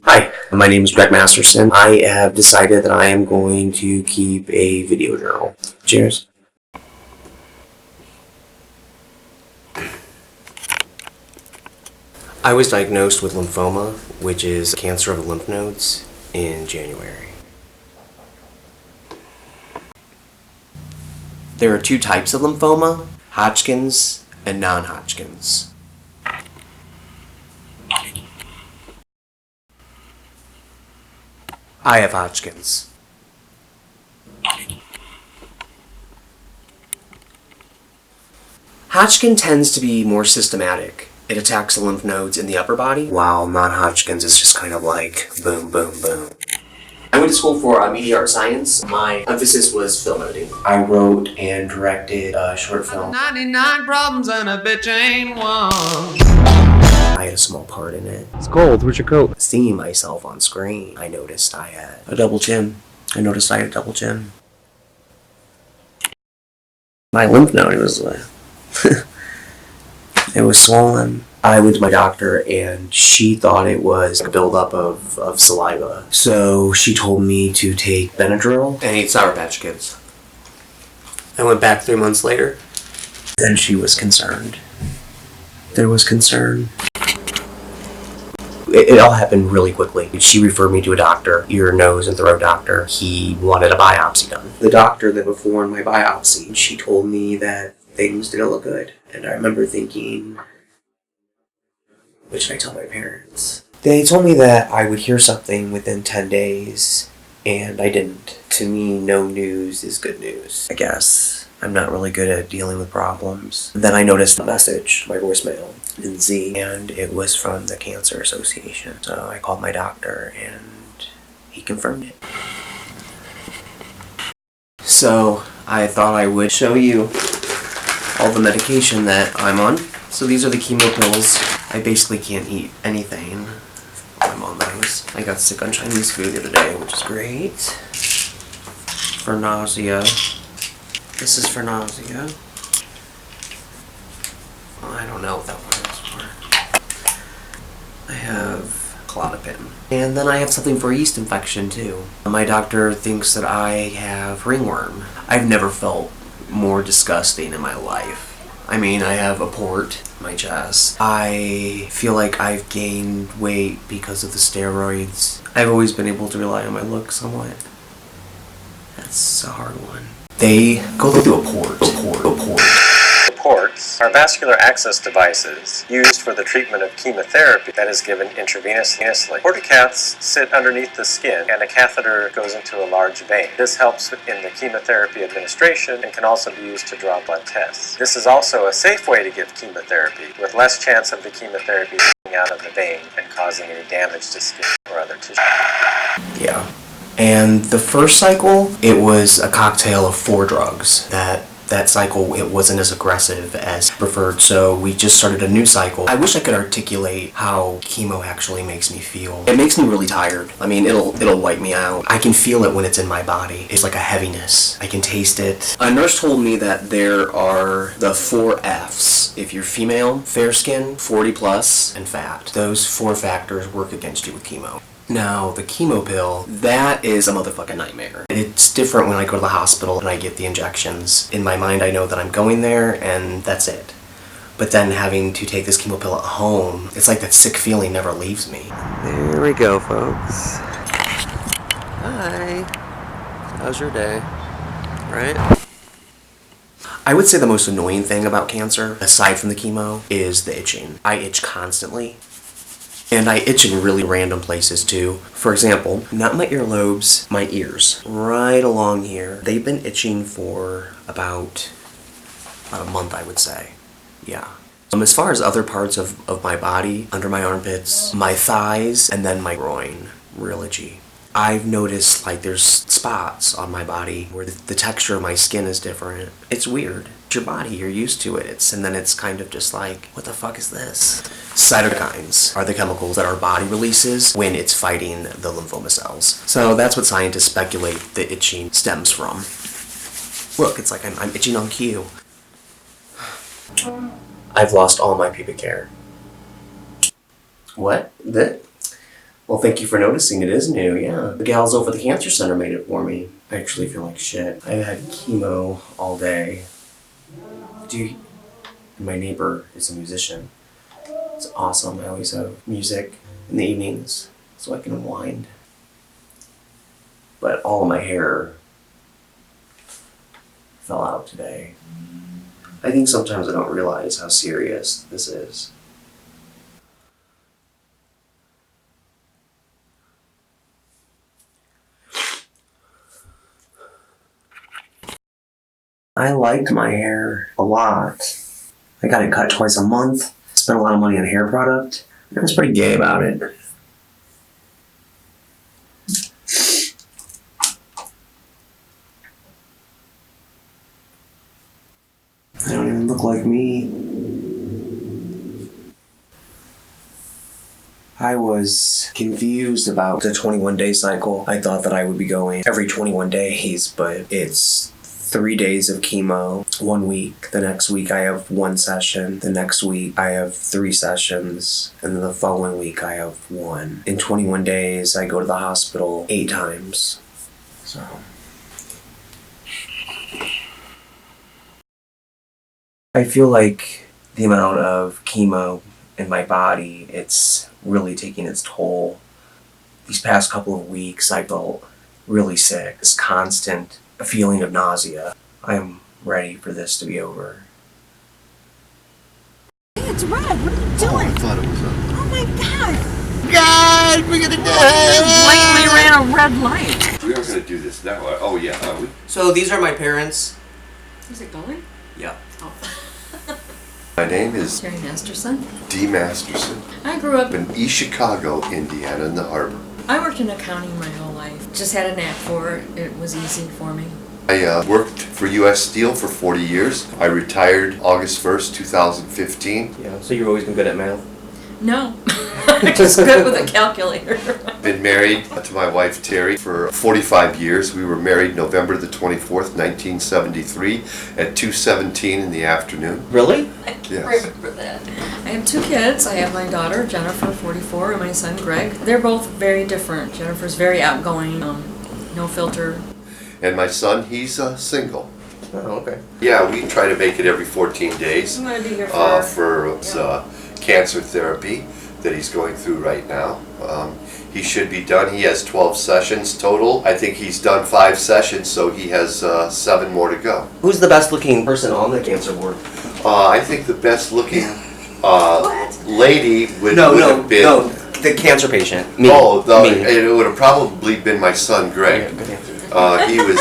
Hi, my name is Greg Masterson. I have decided that I am going to keep a video journal. Cheers. I was diagnosed with lymphoma, which is cancer of the lymph nodes, in January. There are two types of lymphoma, Hodgkin's and non-Hodgkin's. I have Hodgkin's. Hodgkin tends to be more systematic. It attacks the lymph nodes in the upper body, while non-Hodgkin's is just kind of like boom, boom, boom. I went to school for media art science. My emphasis was film editing. I wrote and directed a short film. 99 problems and a bitch ain't one. I had a small part in it. It's cold. Where's your coat? Seeing myself on screen, I noticed I had a double chin. My lymph node was it was swollen. I went to my doctor and she thought it was a buildup of saliva. So she told me to take Benadryl and eat Sour Patch Kids. I went back 3 months later. Then she was concerned. There was concern. It all happened really quickly. She referred me to a doctor, ear, nose, and throat doctor. He wanted a biopsy done. The doctor that performed my biopsy, she told me that things didn't look good. And I remember thinking, what should I tell my parents? They told me that I would hear something within 10 days, and I didn't. To me, no news is good news. I guess I'm not really good at dealing with problems. Then I noticed a message, my voicemail, in Z, and it was from the Cancer Association. So I called my doctor, and he confirmed it. So I thought I would show you all the medication that I'm on. So these are the chemo pills. I basically can't eat anything. I'm on those. I got sick on Chinese food the other day, which is great. For nausea. This is for nausea. I don't know what that one is for. I have Clonopin. And then I have something for yeast infection too. My doctor thinks that I have ringworm. I've never felt more disgusting in my life. I mean, I have a port in my chest. I feel like I've gained weight because of the steroids. I've always been able to rely on my looks somewhat. That's a hard one. They go through a port. Ports are vascular access devices used for the treatment of chemotherapy that is given intravenously. Portacaths sit underneath the skin and a catheter goes into a large vein. This helps in the chemotherapy administration and can also be used to draw blood tests. This is also a safe way to give chemotherapy with less chance of the chemotherapy getting out of the vein and causing any damage to skin or other tissue. Yeah. And the first cycle, it was a cocktail of 4 drugs. That cycle, it wasn't as aggressive as preferred, so we just started a new cycle. I wish I could articulate how chemo actually makes me feel. It makes me really tired. I mean, it'll wipe me out. I can feel it when it's in my body. It's like a heaviness. I can taste it. A nurse told me that there are the 4 Fs. If you're female, fair skin, 40 plus, and fat. Those 4 factors work against you with chemo. Now, the chemo pill, that is a motherfucking nightmare. It's different when I go to the hospital and I get the injections. In my mind, I know that I'm going there and that's it. But then having to take this chemo pill at home, it's like that sick feeling never leaves me. There we go, folks. Hi. How's your day? Right? I would say the most annoying thing about cancer, aside from the chemo, is the itching. I itch constantly. And I itch in really random places too. For example, not my earlobes, my ears. Right along here. They've been itching for about a month, I would say. Yeah. As far as other parts of my body, under my armpits, my thighs, and then my groin, real itchy. I've noticed like there's spots on my body where the texture of my skin is different. It's weird. It's your body, you're used to it. And then it's kind of just like, what the fuck is this? Cytokines are the chemicals that our body releases when it's fighting the lymphoma cells. So that's what scientists speculate the itching stems from. Look, it's like I'm itching on cue. I've lost all my pubic hair. What? Well, thank you for noticing. It is new, yeah. The gals over the cancer center made it for me. I actually feel like shit. I've had chemo all day. My neighbor is a musician. It's awesome. I always have music in the evenings so I can unwind. But all of my hair fell out today. I think sometimes I don't realize how serious this is. I liked my hair a lot. I got it cut twice a month. Spent a lot of money on hair product. I was pretty gay about it. I don't even look like me. I was confused about the 21-day cycle. I thought that I would be going every 21 days, but it's 3 days of chemo, 1 week. The next week I have 1 session. The next week I have 3 sessions. And then the following week I have 1. In 21 days I go to the hospital 8 times. So... I feel like the amount of chemo in my body, it's really taking its toll. These past couple of weeks I felt really sick. This constant feeling of nausea. I am ready for this to be over. Hey, it's Red. What are you doing? I thought it was Oh my God! God, we're gonna Blatantly die! ran a red light. We are gonna do this now. Oh yeah, are we? So these are my parents. Is it going? Yeah. Oh. My name is Terry Masterson. D. Masterson. I grew up In East Chicago, Indiana, in the harbor. I worked in accounting my whole life. Just had a knack for it. It was easy for me. I worked for U.S. Steel for 40 years. I retired August 1st, 2015. Yeah, so you've always been good at math? No. I'm just good with a calculator. Been married to my wife Terry for 45 years. We were married November the 24th, 1973 at 2:17 in the afternoon. Really? I can't Yes. remember that. I have 2 kids. I have my daughter, Jennifer, 44, and my son, Greg. They're both very different. Jennifer's very outgoing, no filter. And my son, he's single. Oh, okay. Yeah, we try to make it every 14 days. I'm going to be here For his cancer therapy that he's going through right now. He should be done. He has 12 sessions total. I think he's done 5 sessions, so he has 7 more to go. Who's the best looking person on the cancer ward? I think the best looking lady would No, have been... the cancer patient. Me. Me. Me. It would have probably been my son, Greg. Yeah, good answer. He was...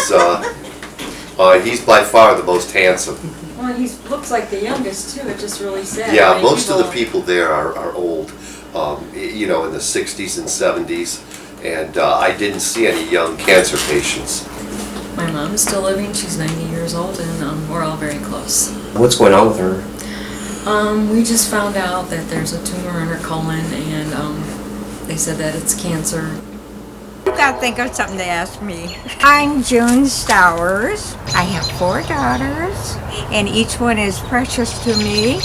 he's by far the most handsome. Well, he looks like the youngest, too. It's just really sad. Yeah, I mean, most of the people there are old, in the 60s and 70s, and I didn't see any young cancer patients. My mom is still living. She's 90 years old, and we're all very close. What's going on with her? We just found out that there's a tumor in her colon, and they said that it's cancer. I've got to think of something to ask me. I'm June Stowers. I have 4 daughters, and each one is precious to me.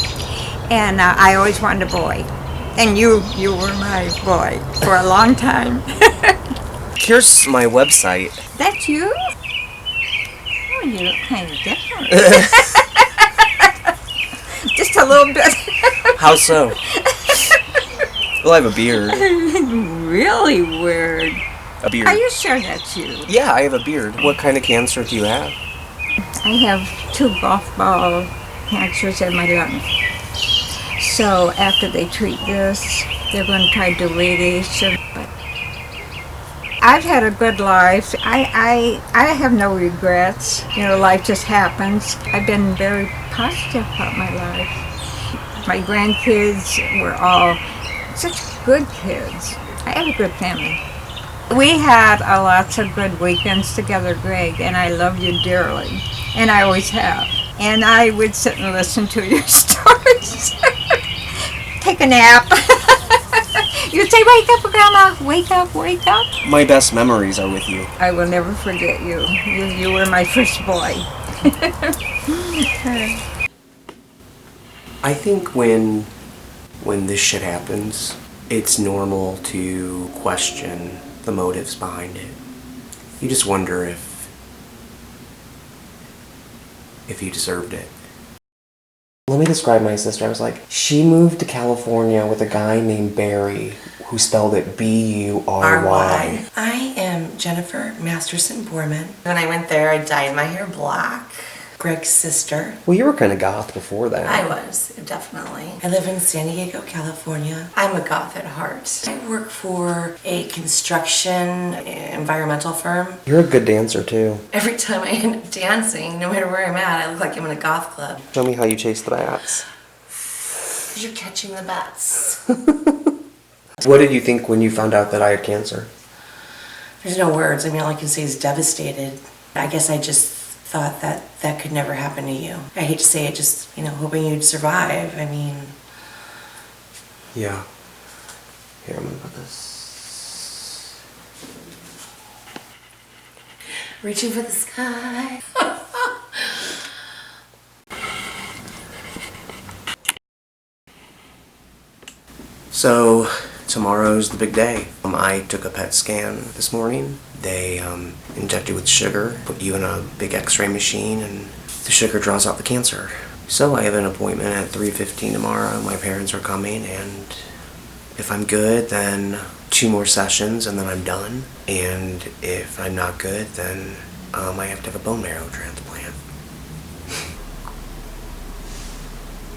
And I always wanted a boy. And you were my boy for a long time. Here's my website. That's you? Oh, you look kind of different. Just a little bit. How so? Well, I have a beard. Really weird. A beard. Are you sure that's you? Yeah, I have a beard. What kind of cancer do you have? I have 2 golf ball cancers in my lung. So after they treat this, they're going to try to do radiation. But I've had a good life. I have no regrets. Life just happens. I've been very positive about my life. My grandkids were all such good kids. I have a good family. We had lots of good weekends together, Greg, and I love you dearly, and I always have. And I would sit and listen to your stories. Take a nap. You'd say, "Wake up, Grandma, wake up, wake up." My best memories are with you. I will never forget you. You were my first boy. I think when this shit happens, it's normal to question the motives behind it. You just wonder if you deserved it. Let me describe my sister. I was like, she moved to California with a guy named Barry, who spelled it B-U-R-Y. I am Jennifer Masterson-Borman. When I went there, I dyed my hair black. Greg's sister. Well, you were kind of goth before that. I was, definitely. I live in San Diego, California. I'm a goth at heart. I work for a construction environmental firm. You're a good dancer, too. Every time I end up dancing, no matter where I'm at, I look like I'm in a goth club. Show me how you chase the bats. You're catching the bats. What did you think when you found out that I had cancer? There's no words. I mean, all I can say is devastated. I guess I just thought that that could never happen to you. I hate to say it, just, hoping you'd survive. I mean... Yeah. Here, I'm gonna put this... Reaching for the sky. So, tomorrow's the big day. I took a PET scan this morning. They inject you with sugar, put you in a big x-ray machine, and the sugar draws out the cancer. So I have an appointment at 3:15 tomorrow. My parents are coming, and if I'm good, then 2 more sessions, and then I'm done. And if I'm not good, then I have to have a bone marrow transplant.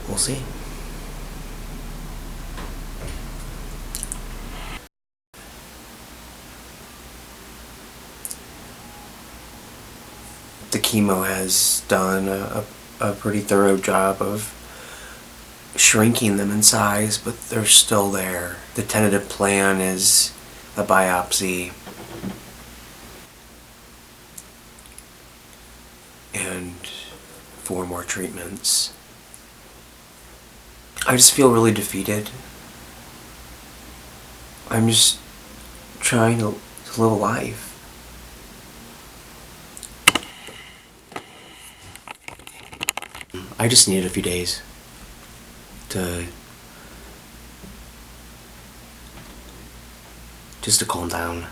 We'll see. The chemo has done a pretty thorough job of shrinking them in size, but they're still there. The tentative plan is a biopsy and 4 more treatments. I just feel really defeated. I'm just trying to live a life. I just needed a few days to calm down.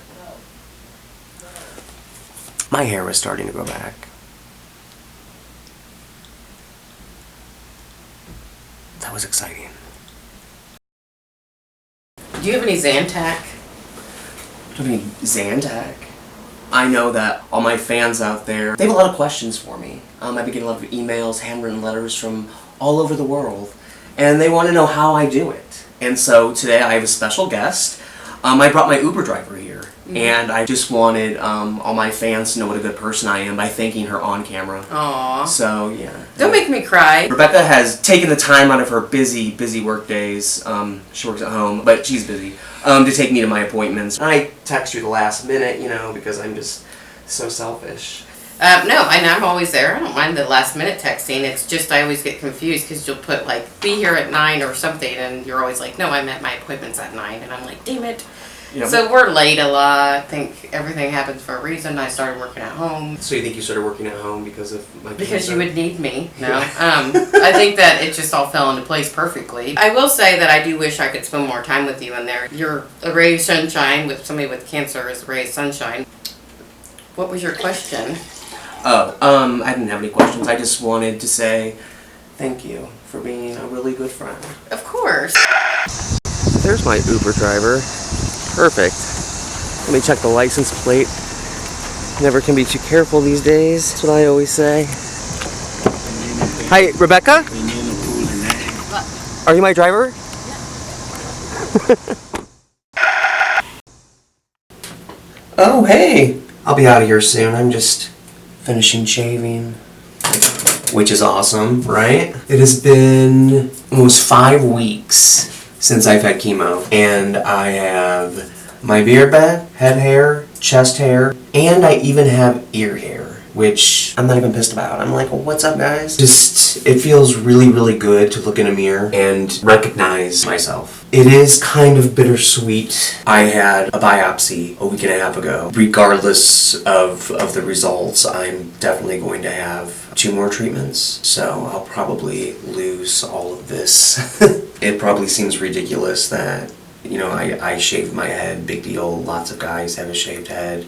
My hair was starting to grow back. That was exciting. Do you have any Zantac? Do you have any Zantac? I know that all my fans out there, they have a lot of questions for me. I've been getting a lot of emails, handwritten letters from all over the world, and they want to know how I do it. And so today I have a special guest. I brought my Uber driver here, and I just wanted all my fans to know what a good person I am by thanking her on camera. Aww. So, yeah. Don't make me cry. Rebecca has taken the time out of her busy work days. She works at home, but she's busy, to take me to my appointments. I text you the last minute, because I'm just so selfish. No, I'm always there. I don't mind the last minute texting. It's just I always get confused because you'll put be here at 9 or something, and you're always like, no, I'm at my appointment's at 9, and I'm like, damn it. Yep. So we're late a lot. I think everything happens for a reason. I started working at home. So you think you started working at home because of my cancer? Because you would need me. No. I think that it just all fell into place perfectly. I will say that I do wish I could spend more time with you in there. You're a ray of sunshine. With somebody with cancer is a ray of sunshine. What was your question? Oh, I didn't have any questions. I just wanted to say thank you for being a really good friend. Of course. There's my Uber driver. Perfect. Let me check the license plate. Never can be too careful these days. That's what I always say. Hi, Rebecca? Are you my driver? Oh, hey. I'll be out of here soon. I'm just finishing shaving, which is awesome, right? It has been almost 5 weeks since I've had chemo, and I have my beard bed, head hair, chest hair, and I even have ear hair, which I'm not even pissed about. I'm like, well, what's up, guys? Just, it feels really good to look in a mirror and recognize myself. It is kind of bittersweet. I had a biopsy a week and a half ago. Regardless of the results, I'm definitely going to have 2 more treatments, so I'll probably lose all of this. It probably seems ridiculous that You know, I shaved my head, big deal. Lots of guys have a shaved head.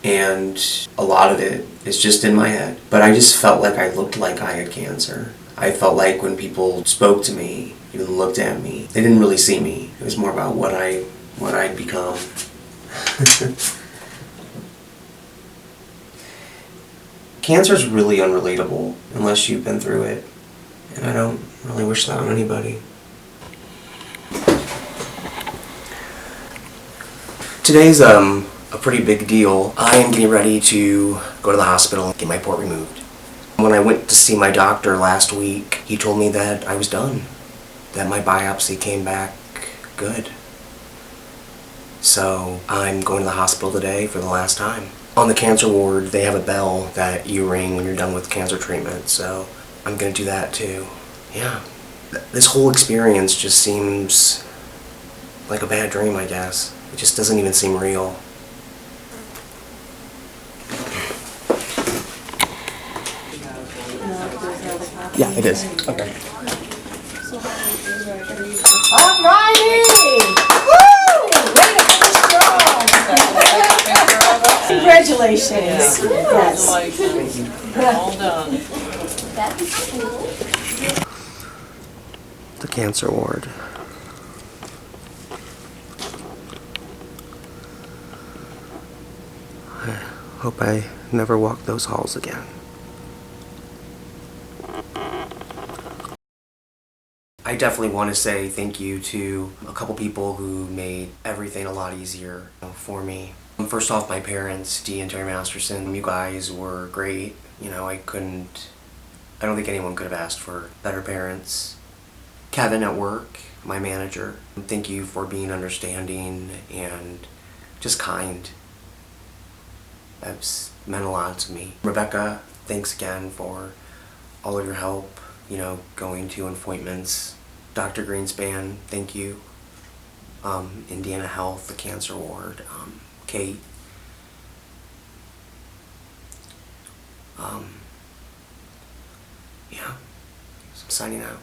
And a lot of it is just in my head. But I just felt like I looked like I had cancer. I felt like when people spoke to me, even looked at me, they didn't really see me. It was more about what I'd become. Cancer's really unrelatable unless you've been through it. And I don't really wish that on anybody. Today's a pretty big deal. I am getting ready to go to the hospital and get my port removed. When I went to see my doctor last week, he told me that I was done, that my biopsy came back good. So I'm going to the hospital today for the last time. On the cancer ward, they have a bell that you ring when you're done with cancer treatment, so I'm gonna do that too. Yeah. This whole experience just seems like a bad dream, I guess. It just doesn't even seem real. Yeah, it is. Okay. Alrighty! Woo! Way to finish strong! Congratulations. Yes. All done. The cancer ward. I hope I never walk those halls again. I definitely want to say thank you to a couple people who made everything a lot easier for me. First off, my parents, Dee and Terry Masterson. You guys were great. You know, I don't think anyone could have asked for better parents. Kevin at work, my manager. Thank you for being understanding and just kind. That's meant a lot to me. Rebecca, thanks again for all of your help, you know, going to appointments. Dr. Greenspan, thank you. Indiana Health, the cancer ward. Kate. Yeah, so I'm signing out.